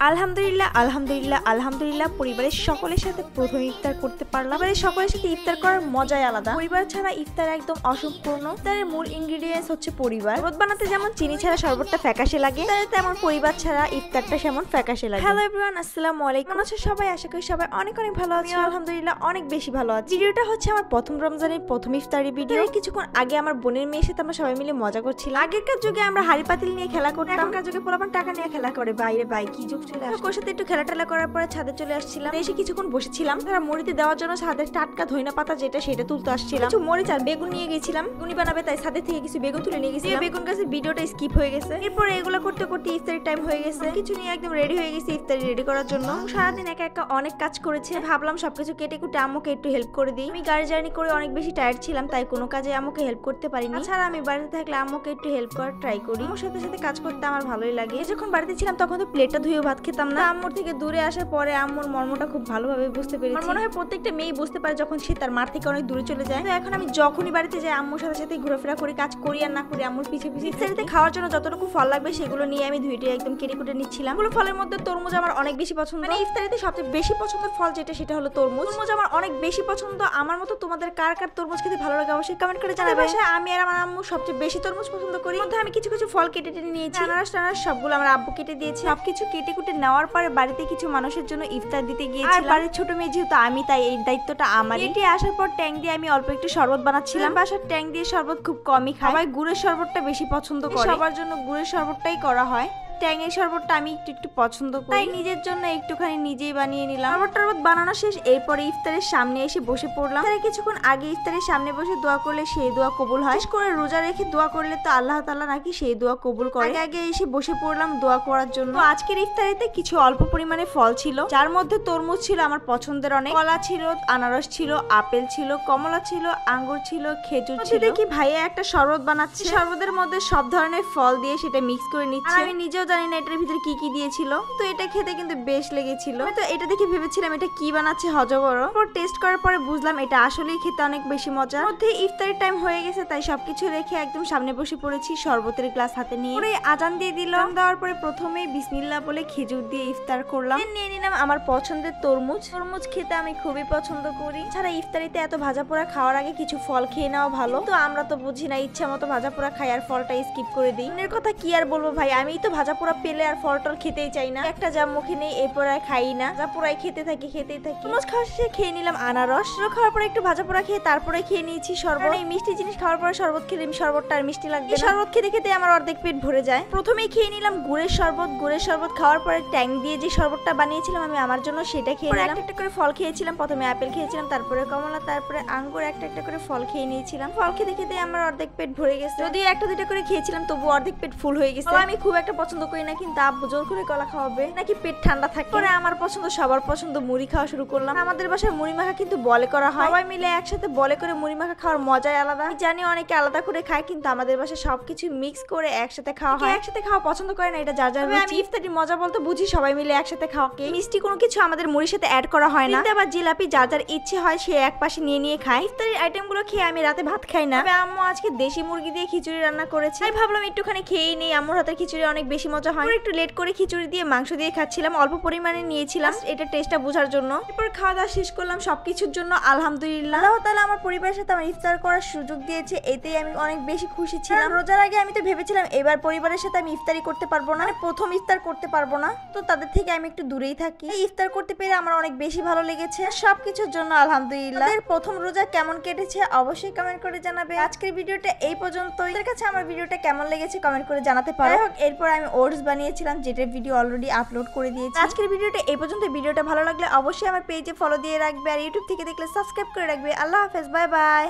আলহামদুলিল্লাহ আলহামদুলিল্লাহ আলহামদুলিল্লাহ পরিবারের সকলের সাথে প্রথম ইফতার করতে পারলাম। পরিবারের সকলের সাথে ইফতার করার মজাই আলাদা। পরিবার ছাড়া ইফতার একদম অসম্পূর্ণ। ইফতারের মূল ইনগ্রেডিয়েন্টস হচ্ছে পরিবার। শরবত বানাতে যেমন চিনি ছাড়া শরবতটা ফ্যাকাশে লাগে, তেমন পরিবার ছাড়া ইফতারটা সেমন ফ্যাকাশে লাগে। হ্যালো এভরিওয়ান, আসসালামু আলাইকুম। কেমন আছো সবাই? আশা করি সবাই অনেক অনেক ভালো আছো। আলহামদুলিল্লাহ অনেক বেশি ভালো আছি। ভিডিওটা হচ্ছে আমার প্রথম রমজানের প্রথম ইফতারি ভিডিও। কিছুক্ষণ আগে আমার বোনের মেয়ের সাথে আমরা সবাই মিলে মজা করছিলাম। আগেরকার যুগে আমরা হাড়ি পাতিল নিয়ে খেলা করতাম, এখনকার যুগে পোলাপান টাকা নিয়ে খেলা করে। বাইরে ভাই কি যুগ চলে আসে। ওর সাথে একটু খেলা টেলা করার পরে ছাদে চলে আসছিলাম। এসে কিছুক্ষণ বসেছিলাম। তারা মুড়িতে দেওয়ার জন্য ছাদের টাটকা ধইনা পাতা যেটা সেটা তুলতে আসছিলাম। কিছু মরিচ আর বেগুন নিয়ে গেছিলাম, গুনি বানাবে তাই ছাদে থেকে কিছু বেগুন তুলে নিয়ে গেছিলাম। বেগুন গাছের ভিডিওটা স্কিপ হয়ে গেছে। এরপরে এগুলো করতে করতে ইফতারি টাইম হয়ে গেছে। কিছু নিয়ে একদম রেডি হয়ে গেছি ইফতারি রেডি করার জন্য। সারাদিন একা একা অনেক কাজ করেছে, ভাবলাম সবকিছু কেটে কুটে আম্মুকে একটু হেল্প করে দিই। আমি গাড়ি জার্নি করে অনেক বেশি টায়ার্ড ছিলাম, তাই কোনো কাজে আম্মুকে হেল্প করতে পারিনি। ছাড়া আমি বাড়িতে থাকলে আম্মুকে একটু হেল্প করার ট্রাই করি। আমার সাথে সাথে কাজ করতে আমার ভালোই লাগে। যখন বাড়িতে ছিলাম তখন তো প্লেটটা ধুয়ে ভাত খেতাম না। আম্মুর থেকে দূরে আসার পরে আম্মুর মর্মটা খুব ভালোভাবে বুঝতে পেরেছি। আমার মনে হয় প্রত্যেকটা মেয়ে বুঝতে পারে যখন সে তার মার থেকে অনেক দূরে চলে যায়। তো এখন আমি যখনই বাড়িতে যাই আম্মুর সাথে সাথে ঘোরাফেরা করি, কাজ করি আর না করি আম্মুর পিছে পিছে। ইফতারিতে খাওয়ার জন্য যতটুকু ফল লাগবে সেগুলো নিয়ে আমি ধুইটে একদম কেটে কুটে নিচ্ছিলাম। এগুলো ফলের মধ্যে তরমুজ আমার অনেক বেশি পছন্দ। মানে ইফতারিতে সবচেয়ে বেশি পছন্দের ফল যেটা সেটা হলো তরমুজ। তরমুজ আমার অনেক বেশি পছন্দ। আমার মতো তোমাদের কার কার তরমুজ খেতে ভালো লাগে অবশ্যই কমেন্ট করে জানাবে। আমি আর আমার আম্মু সবচেয়ে বেশি তরমুজ পছন্দ করি। মধ্যে আমি কিছু কিছু ফল কেটে টেনে নিয়েছি। আনারস টানারস সবগুলো আমার আব্বু কেটে দিয়েছে। সবকিছু কেটে কুটে নেওয়ার পরে বাড়িতে কিছু মানুষের জন্য ইফতার দিতে গিয়েছিলাম। আর বাড়ির ছোট মেয়ে যেহেতু আমি, তাই এই দায়িত্বটা আমার। এটি আসার পর ট্যাং দিয়ে আমি অল্প একটু শরবত বানাচ্ছিলাম। বাসার ট্যাং দিয়ে শরবত খুব কমই খাই, সবাই গুড়ের শরবতটা বেশি পছন্দ করে। সবার জন্য গুড়ের শরবতটাই করা হয়। ট্যাঙের শরবতটা আমি একটু একটু পছন্দ করি, তাই নিজের জন্য একটুখানি নিজেই বানিয়ে নিলাম। শরবত বানানো শেষ, এরপরে ইফতারের সামনে এসে বসে পড়লাম। তাই কিছুক্ষণ আগে ইফতারের সামনে বসে দোয়া করলে সেই দোয়া কবুল হয়। বিশেষ করে রোজা রেখে দোয়া করলে তো আল্লাহ তাআলা নাকি সেই দোয়া কবুল করে। আগে এসে বসে পড়লাম দোয়া করার জন্য। আজকের ইফতারিতে কিছু অল্প পরিমাণে ফল ছিল, যার মধ্যে তরমুজ ছিল আমার পছন্দের অনেক, কলা ছিল, আনারস ছিল, আপেল ছিল, কমলা ছিল, আঙ্গুর ছিল, খেজুর ছিল। দেখি ভাইয়া একটা শরবত বানাচ্ছে, শরবতের মধ্যে সব ধরনের ফল দিয়ে সেটা মিক্স করে নিচ্ছে। আমি নিজেও জানি না এটার ভিতরে কি কি দিয়েছিল, তো এটা খেতে কিন্তু বেশ লেগেছিল। তো এটা দেখে ভেবেছিলাম এটা কি বানাচ্ছে হজবড়। পর টেস্ট করার পরে বুঝলাম এটা আসলেই খেতে অনেক বেশি মজা। মধ্যে ইফতারের টাইম হয়ে গেছে, তাই সবকিছু রেখে একদম সামনে বসে পড়েছি শরবতের গ্লাস হাতে নিয়ে। পরে আজান দিয়ে দিলাম। দেওয়ার পরে প্রথমেই বিসমিল্লাহ বলে খেজুর দিয়ে ইফতার করলাম। নিয়ে নিলাম আমার পছন্দের তরমুজ। তরমুজ খেতে আমি খুবই পছন্দ করি। ছাড়া ইফতারিতে এত ভাজা পোড়া খাওয়ার আগে কিছু ফল খেয়ে নেওয়া ভালো। তো আমরা তো বুঝি না, ইচ্ছা মতো ভাজা পোড়া খাই আর ফলটা স্কিপ করে দিই। এর কথা কি আর বলবো ভাই, আমি তো ভাজা পোড়া পেলে আর ফল টল খেতেই চাই না। একটা যা মুখে নেই এরপর আর খাই না, যা পোড়াই খেতেই থাকি। তরমুজ খাওয়া শেষে খেয়ে নিলাম আনারস। খাওয়ার পরে একটু ভাজা পোড়া খেয়ে তারপরে খেয়ে নিয়েছি শরবত। এই মিষ্টি জিনিস খাওয়ার পরে শরবত খেলে শরবতটা আর মিষ্টি লাগবে। শরবত খেতে খেতে আমার অর্ধেক পেট ভরে যায়। প্রথমেই খেয়ে নিলাম গুড়ের শরবত। গুড়ের শরবত খাওয়ার পরে ট্যাং দিয়ে যে শরবতটা বানিয়েছিলাম আমি আমার জন্য সেটা খেয়ে নিলাম। একটা করে ফল খেয়েছিলাম, প্রথমে আপেল খেয়েছিলাম, তারপরে কমলা, তারপরে আঙ্গুর। একটা একটা করে ফল খেয়ে নিয়েছিলাম। ফল খেতে খেতে আমার অর্ধেক পেট ভরে গেছে। যদিও একটা দুটা করে খেয়েছিলাম তবু অর্ধেক পেট ফুল হয়ে গেছে। আমি খুব একটা পছন্দ করি না, কিন্তু আব্বু জোর করে কলা খাওয়াবে নাকি পেট ঠান্ডা থাকে। পরে আমার পছন্দ সবার পছন্দ মুড়ি খাওয়া শুরু করলাম। আমাদের বাসায় মুড়ি মাখা কিন্তু বলে করা হয়, সবাই মিলে একসাথে বলে করে মুড়ি মাখা খাওয়ার মজাই আলাদা। জানি অনেকে আলাদা করে খায়, কিন্তু আমাদের বাসায় সবকিছু মিক্স করে একসাথে খাওয়া হয়। একসাথে খাওয়া পছন্দ করে না, এটা যার যার রুচি। আমি ইফতারি মজা বলতে বুঝি সবাই মিলে একসাথে খাওয়াকে। মিষ্টি কোনো কিছু আমাদের মুড়ির সাথে অ্যাড করা হয় না। আবার জিলাপি যার যার ইচ্ছে হয় সে এক পাশে নিয়ে নিয়ে খায়। ইফতারির আইটেম গুলো খেয়ে আমি রাতে ভাত খাই না। আম্মু আজকে দেশি মুরগি দিয়ে খিচুড়ি রান্না করেছে, তাই ভাবলাম একটুখানি খেয়েই নেই। আম্মুর হাতের খিচুড়ি অনেক বেশি মজা হয়। একটু লেট করে খিচুড়ি দিয়ে মাংস দিয়ে খাচ্ছিলাম, অল্প পরিমাণে নিয়েছিলাম এটা টেস্টটা বোঝার জন্য। এরপর খাওয়া দাওয়া শেষ করলাম সবকিছুর জন্য আলহামদুলিল্লাহ। আল্লাহ তাআলা আমার পরিবারের সাথে আমার ইফতার করার সুযোগ দিয়েছে, এতেই আমি অনেক বেশি খুশি ছিলাম। রোজার আগে আমি তো ভেবেছিলাম এবার পরিবারের সাথে আমি ইফতারি করতে পারবো না, মানে প্রথম ইফতার করতে পারবো না, তো তাদের থেকে আমি একটু দূরেই থাকি। ইফতার করতে পেরে আমার অনেক বেশি ভালো লেগেছে। সবকিছুর জন্য আলহামদুলিল্লাহ। প্রথম রোজা কেমন কেটেছে অবশ্যই কমেন্ট করে জানাবে। আজকের ভিডিওটা এই পর্যন্তই। এর কাছে আমার ভিডিওটা কেমন লেগেছে কমেন্ট করে জানাতে পারো। এরপর আমি ওটস বানিয়েছিলাম, যেটার ভিডিও অলরেডি আপলোড করে দিয়েছি। আজকের ভিডিওটা এই পর্যন্ত। ভিডিওটা ভালো লাগলে অবশ্যই আমার পেজে ফলো দিয়ে রাখবে, আর ইউটিউব থেকে দেখলে সাবস্ক্রাইব করে রাখবে। আল্লাহ হাফেজ, বাই বাই।